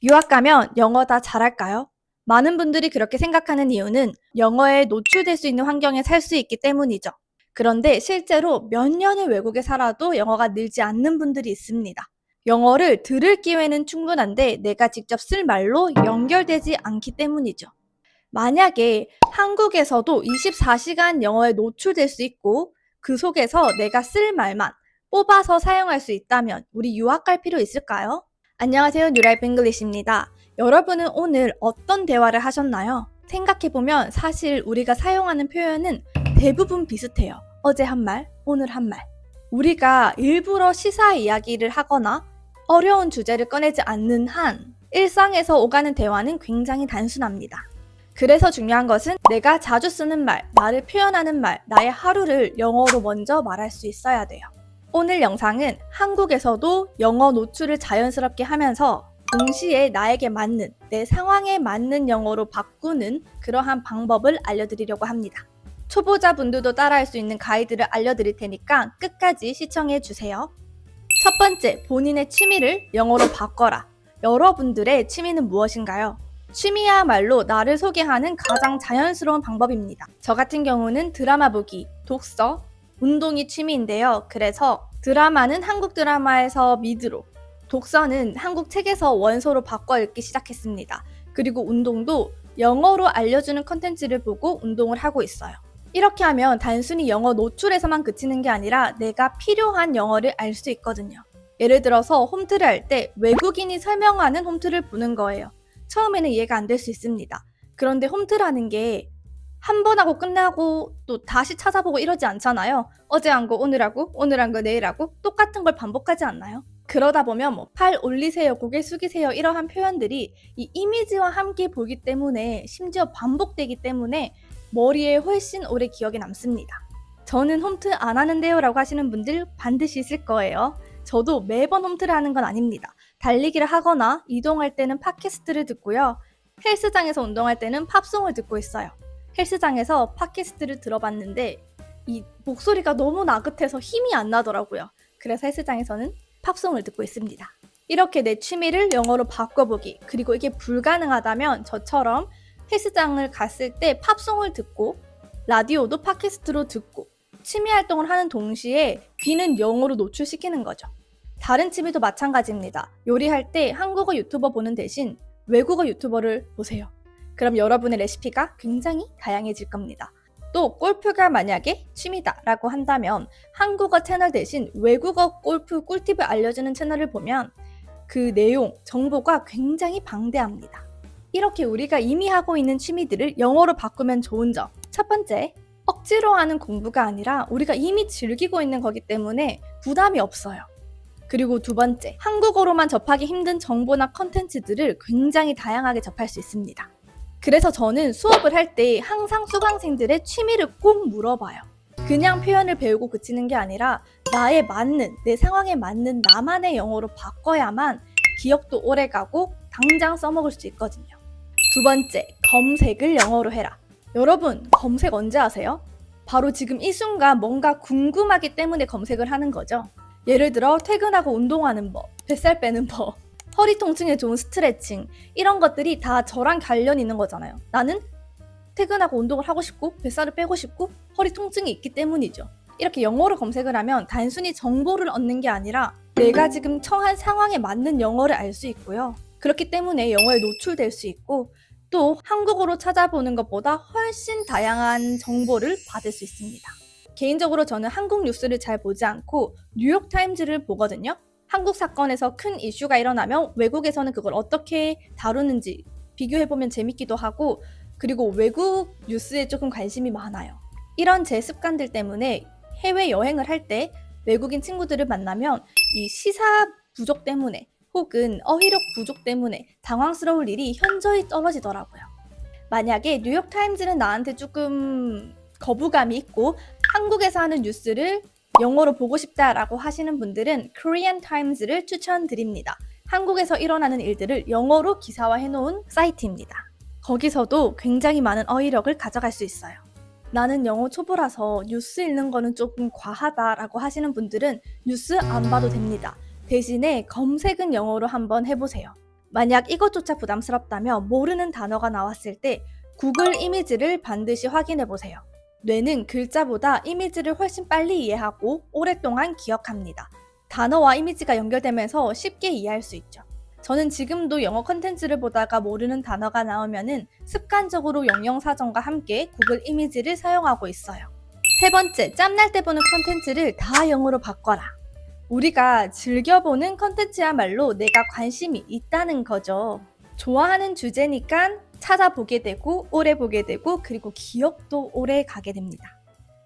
유학 가면 영어 다 잘할까요? 많은 분들이 그렇게 생각하는 이유는 영어에 노출될 수 있는 환경에 살 수 있기 때문이죠. 그런데 실제로 몇 년을 외국에 살아도 영어가 늘지 않는 분들이 있습니다. 영어를 들을 기회는 충분한데 내가 직접 쓸 말로 연결되지 않기 때문이죠. 만약에 한국에서도 24시간 영어에 노출될 수 있고 그 속에서 내가 쓸 말만 뽑아서 사용할 수 있다면 우리 유학 갈 필요 있을까요? 안녕하세요. 뉴라이프 잉글리시입니다. 여러분은 오늘 어떤 대화를 하셨나요? 생각해보면 사실 우리가 사용하는 표현은 대부분 비슷해요. 어제 한 말, 오늘 한 말. 우리가 일부러 시사 이야기를 하거나 어려운 주제를 꺼내지 않는 한 일상에서 오가는 대화는 굉장히 단순합니다. 그래서 중요한 것은 내가 자주 쓰는 말, 나를 표현하는 말, 나의 하루를 영어로 먼저 말할 수 있어야 돼요. 오늘 영상은 한국에서도 영어 노출을 자연스럽게 하면서 동시에 나에게 맞는, 내 상황에 맞는 영어로 바꾸는 그러한 방법을 알려드리려고 합니다. 초보자분들도 따라할 수 있는 가이드를 알려드릴 테니까 끝까지 시청해주세요. 첫 번째, 본인의 취미를 영어로 바꿔라. 여러분들의 취미는 무엇인가요? 취미야말로 나를 소개하는 가장 자연스러운 방법입니다. 저 같은 경우는 드라마 보기, 독서, 운동이 취미인데요. 그래서 드라마는 한국 드라마에서 미드로, 독서는 한국 책에서 원서로 바꿔 읽기 시작했습니다. 그리고 운동도 영어로 알려주는 컨텐츠를 보고 운동을 하고 있어요. 이렇게 하면 단순히 영어 노출에서만 그치는 게 아니라 내가 필요한 영어를 알 수 있거든요. 예를 들어서 홈트를 할 때 외국인이 설명하는 홈트를 보는 거예요. 처음에는 이해가 안 될 수 있습니다. 그런데 홈트라는 게 한 번 하고 끝나고 또 다시 찾아보고 이러지 않잖아요. 어제 한 거 오늘 하고 오늘 한 거 내일 하고 똑같은 걸 반복하지 않나요? 그러다 보면 팔 올리세요, 고개 숙이세요 이러한 표현들이 이 이미지와 함께 보기 때문에 심지어 반복되기 때문에 머리에 훨씬 오래 기억에 남습니다. 저는 홈트 안 하는데요 라고 하시는 분들 반드시 있을 거예요. 저도 매번 홈트를 하는 건 아닙니다. 달리기를 하거나 이동할 때는 팟캐스트를 듣고요. 헬스장에서 운동할 때는 팝송을 듣고 있어요. 헬스장에서 팟캐스트를 들어봤는데 이 목소리가 너무 나긋해서 힘이 안 나더라고요. 그래서 헬스장에서는 팝송을 듣고 있습니다. 이렇게 내 취미를 영어로 바꿔보기, 그리고 이게 불가능하다면 저처럼 헬스장을 갔을 때 팝송을 듣고 라디오도 팟캐스트로 듣고 취미 활동을 하는 동시에 귀는 영어로 노출시키는 거죠. 다른 취미도 마찬가지입니다. 요리할 때 한국어 유튜버 보는 대신 외국어 유튜버를 보세요. 그럼 여러분의 레시피가 굉장히 다양해질 겁니다. 또 골프가 만약에 취미다라고 한다면 한국어 채널 대신 외국어 골프 꿀팁을 알려주는 채널을 보면 그 내용, 정보가 굉장히 방대합니다. 이렇게 우리가 이미 하고 있는 취미들을 영어로 바꾸면 좋은 점. 첫 번째, 억지로 하는 공부가 아니라 우리가 이미 즐기고 있는 거기 때문에 부담이 없어요. 그리고 두 번째, 한국어로만 접하기 힘든 정보나 컨텐츠들을 굉장히 다양하게 접할 수 있습니다. 그래서 저는 수업을 할 때 항상 수강생들의 취미를 꼭 물어봐요. 그냥 표현을 배우고 그치는 게 아니라 나에 맞는, 내 상황에 맞는 나만의 영어로 바꿔야만 기억도 오래가고 당장 써먹을 수 있거든요. 두 번째, 검색을 영어로 해라. 여러분, 검색 언제 하세요? 바로 지금 이 순간 뭔가 궁금하기 때문에 검색을 하는 거죠. 예를 들어 퇴근하고 운동하는 법, 뱃살 빼는 법, 허리 통증에 좋은 스트레칭, 이런 것들이 다 저랑 관련 있는 거잖아요. 나는 퇴근하고 운동을 하고 싶고 뱃살을 빼고 싶고 허리 통증이 있기 때문이죠. 이렇게 영어로 검색을 하면 단순히 정보를 얻는 게 아니라 내가 지금 처한 상황에 맞는 영어를 알 수 있고요. 그렇기 때문에 영어에 노출될 수 있고 또 한국어로 찾아보는 것보다 훨씬 다양한 정보를 받을 수 있습니다. 개인적으로 저는 한국 뉴스를 잘 보지 않고 뉴욕타임즈를 보거든요. 한국 사건에서 큰 이슈가 일어나면 외국에서는 그걸 어떻게 다루는지 비교해보면 재밌기도 하고 그리고 외국 뉴스에 조금 관심이 많아요. 이런 제 습관들 때문에 해외여행을 할 때 외국인 친구들을 만나면 이 시사 부족 때문에 혹은 어휘력 부족 때문에 당황스러울 일이 현저히 떨어지더라고요. 만약에 뉴욕타임즈는 나한테 조금 거부감이 있고 한국에서 하는 뉴스를 영어로 보고 싶다라고 하시는 분들은 Korean Times를 추천드립니다. 한국에서 일어나는 일들을 영어로 기사화해 놓은 사이트입니다. 거기서도 굉장히 많은 어휘력을 가져갈 수 있어요. 나는 영어 초보라서 뉴스 읽는 거는 조금 과하다라고 하시는 분들은 뉴스 안 봐도 됩니다. 대신에 검색은 영어로 한번 해보세요. 만약 이것조차 부담스럽다면 모르는 단어가 나왔을 때 구글 이미지를 반드시 확인해 보세요. 뇌는 글자보다 이미지를 훨씬 빨리 이해하고 오랫동안 기억합니다. 단어와 이미지가 연결되면서 쉽게 이해할 수 있죠. 저는 지금도 영어 컨텐츠를 보다가 모르는 단어가 나오면은 습관적으로 영영사전과 함께 구글 이미지를 사용하고 있어요. 세 번째, 짬날 때 보는 컨텐츠를 다 영어로 바꿔라. 우리가 즐겨보는 컨텐츠야말로 내가 관심이 있다는 거죠. 좋아하는 주제니까 찾아보게 되고 오래 보게 되고 그리고 기억도 오래 가게 됩니다.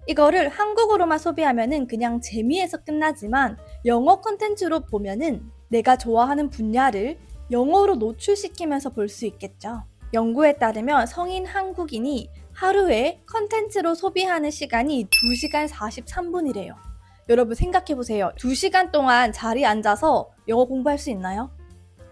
이거를 한국어로만 소비하면은 그냥 재미에서 끝나지만 영어 콘텐츠로 보면은 내가 좋아하는 분야를 영어로 노출시키면서 볼 수 있겠죠. 연구에 따르면 성인 한국인이 하루에 컨텐츠로 소비하는 시간이 2시간 43분이래요. 여러분 생각해보세요. 2시간 동안 자리에 앉아서 영어 공부할 수 있나요?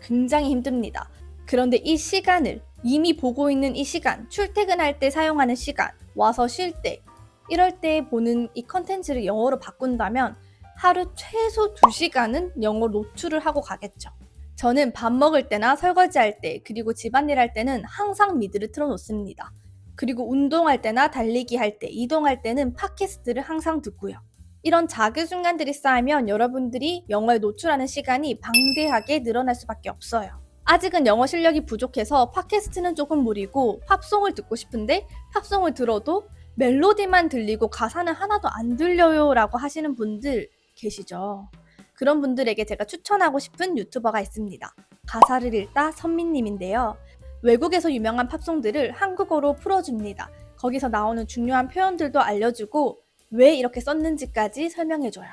굉장히 힘듭니다. 그런데 이 시간을 이미 보고 있는 이 시간, 출퇴근할 때 사용하는 시간, 와서 쉴 때, 이럴 때 보는 이 컨텐츠를 영어로 바꾼다면 하루 최소 2시간은 영어 노출을 하고 가겠죠. 저는 밥 먹을 때나 설거지할 때, 그리고 집안일 할 때는 항상 미드를 틀어놓습니다. 그리고 운동할 때나 달리기 할 때, 이동할 때는 팟캐스트를 항상 듣고요. 이런 작은 순간들이 쌓이면 여러분들이 영어에 노출하는 시간이 방대하게 늘어날 수밖에 없어요. 아직은 영어 실력이 부족해서 팟캐스트는 조금 무리고 팝송을 듣고 싶은데 팝송을 들어도 멜로디만 들리고 가사는 하나도 안 들려요 라고 하시는 분들 계시죠. 그런 분들에게 제가 추천하고 싶은 유튜버가 있습니다. 가사를 읽다 선미님인데요. 외국에서 유명한 팝송들을 한국어로 풀어줍니다. 거기서 나오는 중요한 표현들도 알려주고 왜 이렇게 썼는지까지 설명해줘요.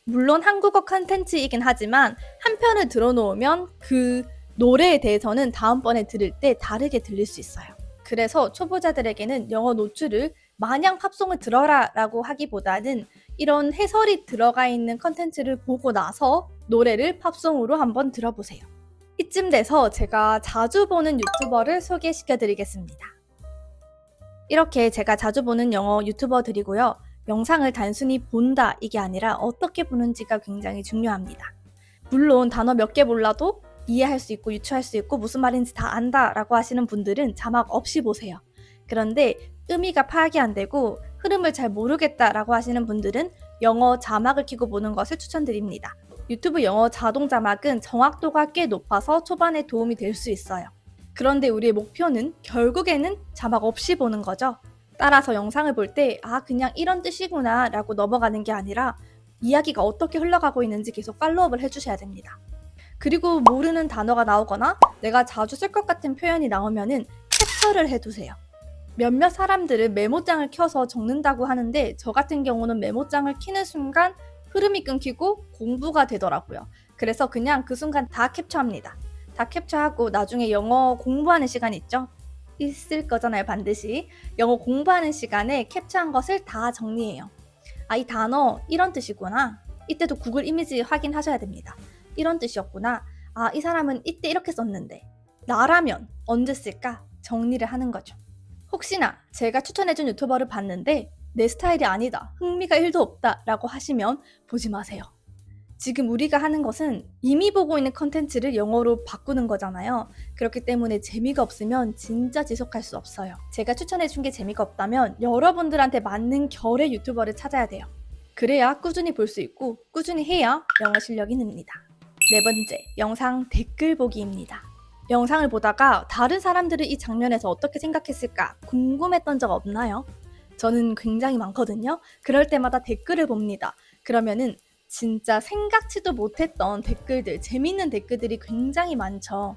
물론 한국어 컨텐츠이긴 하지만 한 편을 들어놓으면 그 노래에 대해서는 다음번에 들을 때 다르게 들릴 수 있어요. 그래서 초보자들에게는 영어 노출을 마냥 팝송을 들어라 라고 하기보다는 이런 해설이 들어가 있는 컨텐츠를 보고 나서 노래를 팝송으로 한번 들어보세요. 이쯤 돼서 제가 자주 보는 유튜버를 소개시켜 드리겠습니다. 이렇게 제가 자주 보는 영어 유튜버들이고요. 영상을 단순히 본다 이게 아니라 어떻게 보는지가 굉장히 중요합니다. 물론 단어 몇 개 몰라도 이해할 수 있고 유추할 수 있고 무슨 말인지 다 안다 라고 하시는 분들은 자막 없이 보세요. 그런데 의미가 파악이 안 되고 흐름을 잘 모르겠다 라고 하시는 분들은 영어 자막을 켜고 보는 것을 추천드립니다. 유튜브 영어 자동 자막은 정확도가 꽤 높아서 초반에 도움이 될 수 있어요. 그런데 우리의 목표는 결국에는 자막 없이 보는 거죠. 따라서 영상을 볼 때 그냥 이런 뜻이구나 라고 넘어가는 게 아니라 이야기가 어떻게 흘러가고 있는지 계속 팔로우업을 해주셔야 됩니다. 그리고 모르는 단어가 나오거나 내가 자주 쓸 것 같은 표현이 나오면은 캡처를 해두세요. 몇몇 사람들은 메모장을 켜서 적는다고 하는데 저 같은 경우는 메모장을 켜는 순간 흐름이 끊기고 공부가 되더라고요. 그래서 그냥 그 순간 다 캡처합니다. 다 캡처하고 나중에 영어 공부하는 시간 있죠? 있을 거잖아요, 반드시. 영어 공부하는 시간에 캡처한 것을 다 정리해요. 이 단어 이런 뜻이구나. 이때도 구글 이미지 확인하셔야 됩니다. 이런 뜻이었구나. 이 사람은 이때 이렇게 썼는데 나라면 언제 쓸까? 정리를 하는 거죠. 혹시나 제가 추천해준 유튜버를 봤는데 내 스타일이 아니다, 흥미가 1도 없다 라고 하시면 보지 마세요. 지금 우리가 하는 것은 이미 보고 있는 컨텐츠를 영어로 바꾸는 거잖아요. 그렇기 때문에 재미가 없으면 진짜 지속할 수 없어요. 제가 추천해준 게 재미가 없다면 여러분들한테 맞는 결의 유튜버를 찾아야 돼요. 그래야 꾸준히 볼 수 있고 꾸준히 해야 영어 실력이 늡니다. 네 번째, 영상 댓글 보기입니다. 영상을 보다가 다른 사람들은 이 장면에서 어떻게 생각했을까 궁금했던 적 없나요? 저는 굉장히 많거든요. 그럴 때마다 댓글을 봅니다. 그러면은 진짜 생각지도 못했던 댓글들, 재밌는 댓글들이 굉장히 많죠.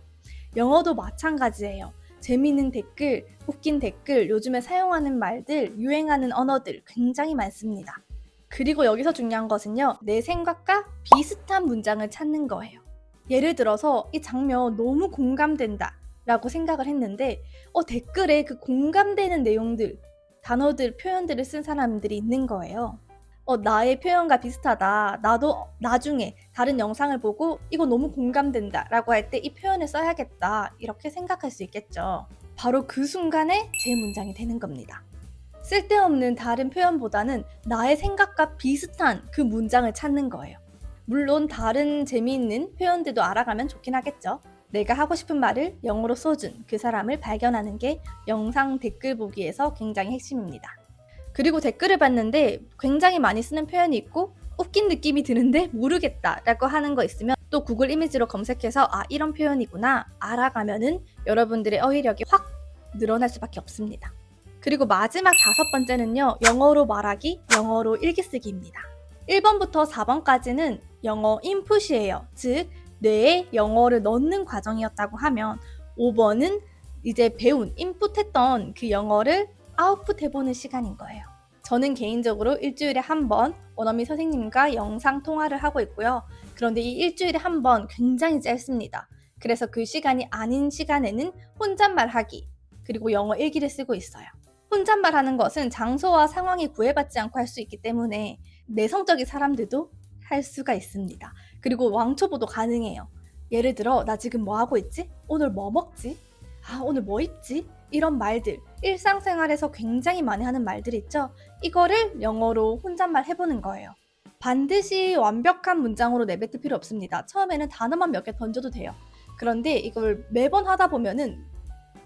영어도 마찬가지예요. 재밌는 댓글, 웃긴 댓글, 요즘에 사용하는 말들, 유행하는 언어들 굉장히 많습니다. 그리고 여기서 중요한 것은요, 내 생각과 비슷한 문장을 찾는 거예요. 예를 들어서 이 장면 너무 공감된다 라고 생각을 했는데 댓글에 그 공감되는 내용들, 단어들, 표현들을 쓴 사람들이 있는 거예요. 나의 표현과 비슷하다. 나도 나중에 다른 영상을 보고 이거 너무 공감된다 라고 할 때 이 표현을 써야겠다. 이렇게 생각할 수 있겠죠. 바로 그 순간에 제 문장이 되는 겁니다. 쓸데없는 다른 표현보다는 나의 생각과 비슷한 그 문장을 찾는 거예요. 물론 다른 재미있는 표현들도 알아가면 좋긴 하겠죠. 내가 하고 싶은 말을 영어로 써준 그 사람을 발견하는 게 영상 댓글 보기에서 굉장히 핵심입니다. 그리고 댓글을 봤는데 굉장히 많이 쓰는 표현이 있고 웃긴 느낌이 드는데 모르겠다 라고 하는 거 있으면 또 구글 이미지로 검색해서 아 이런 표현이구나 알아가면은 여러분들의 어휘력이 확 늘어날 수밖에 없습니다. 그리고 마지막 5번째는요. 영어로 말하기, 영어로 일기 쓰기입니다. 1번부터 4번까지는 영어 인풋이에요. 즉 뇌에 영어를 넣는 과정이었다고 하면 5번은 이제 배운, 인풋했던 그 영어를 아웃풋해보는 시간인 거예요. 저는 개인적으로 일주일에 한 번 원어민 선생님과 영상 통화를 하고 있고요. 그런데 이 일주일에 한 번 굉장히 짧습니다. 그래서 그 시간이 아닌 시간에는 혼잣말하기, 그리고 영어 일기를 쓰고 있어요. 혼잣말하는 것은 장소와 상황이 구애받지 않고 할 수 있기 때문에 내성적인 사람들도 할 수가 있습니다. 그리고 왕초보도 가능해요. 예를 들어 나 지금 뭐 하고 있지? 오늘 뭐 먹지? 아 오늘 뭐 입지? 이런 말들, 일상생활에서 굉장히 많이 하는 말들 있죠? 이거를 영어로 혼잣말 해보는 거예요. 반드시 완벽한 문장으로 내뱉을 필요 없습니다. 처음에는 단어만 몇 개 던져도 돼요. 그런데 이걸 매번 하다 보면은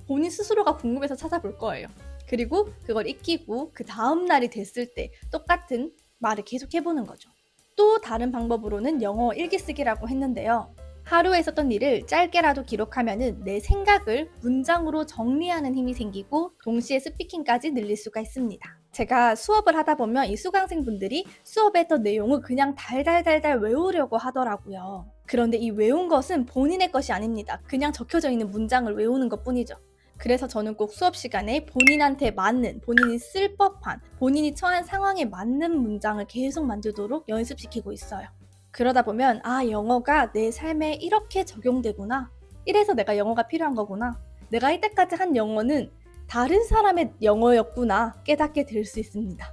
본인 스스로가 궁금해서 찾아볼 거예요. 그리고 그걸 익히고 그 다음 날이 됐을 때 똑같은 말을 계속 해보는 거죠. 또 다른 방법으로는 영어 일기 쓰기라고 했는데요. 하루에 있었던 일을 짧게라도 기록하면은 내 생각을 문장으로 정리하는 힘이 생기고 동시에 스피킹까지 늘릴 수가 있습니다. 제가 수업을 하다 보면 이 수강생분들이 수업에 했던 내용을 그냥 달달달달 외우려고 하더라고요. 그런데 이 외운 것은 본인의 것이 아닙니다. 그냥 적혀져 있는 문장을 외우는 것 뿐이죠. 그래서 저는 꼭 수업 시간에 본인한테 맞는, 본인이 쓸 법한, 본인이 처한 상황에 맞는 문장을 계속 만들도록 연습시키고 있어요. 그러다 보면 아 영어가 내 삶에 이렇게 적용되구나. 이래서 내가 영어가 필요한 거구나. 내가 이때까지 한 영어는 다른 사람의 영어였구나 깨닫게 될 수 있습니다.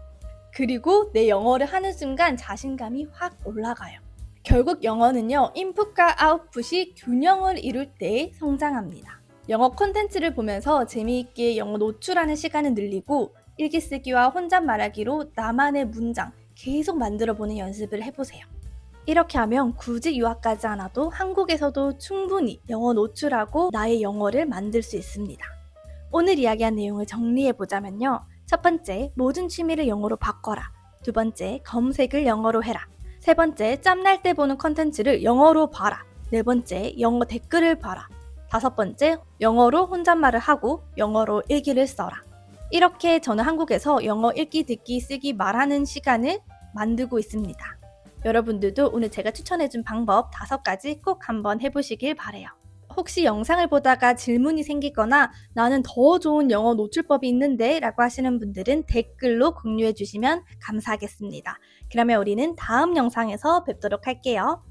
그리고 내 영어를 하는 순간 자신감이 확 올라가요. 결국 영어는요. 인풋과 아웃풋이 균형을 이룰 때 성장합니다. 영어 콘텐츠를 보면서 재미있게 영어 노출하는 시간을 늘리고 일기 쓰기와 혼잣말하기로 나만의 문장 계속 만들어보는 연습을 해보세요. 이렇게 하면 굳이 유학 가지 않아도 한국에서도 충분히 영어 노출하고 나의 영어를 만들 수 있습니다. 오늘 이야기한 내용을 정리해보자면요. 첫 번째, 모든 취미를 영어로 바꿔라. 두 번째, 검색을 영어로 해라. 세 번째, 짬날 때 보는 컨텐츠를 영어로 봐라. 네 번째, 영어 댓글을 봐라. 다섯 번째, 영어로 혼잣말을 하고 영어로 일기를 써라. 이렇게 저는 한국에서 영어 읽기, 듣기, 쓰기, 말하는 시간을 만들고 있습니다. 여러분들도 오늘 제가 추천해준 방법 5가지 꼭 한번 해보시길 바래요. 혹시 영상을 보다가 질문이 생기거나 나는 더 좋은 영어 노출법이 있는데 라고 하시는 분들은 댓글로 공유해 주시면 감사하겠습니다. 그러면 우리는 다음 영상에서 뵙도록 할게요.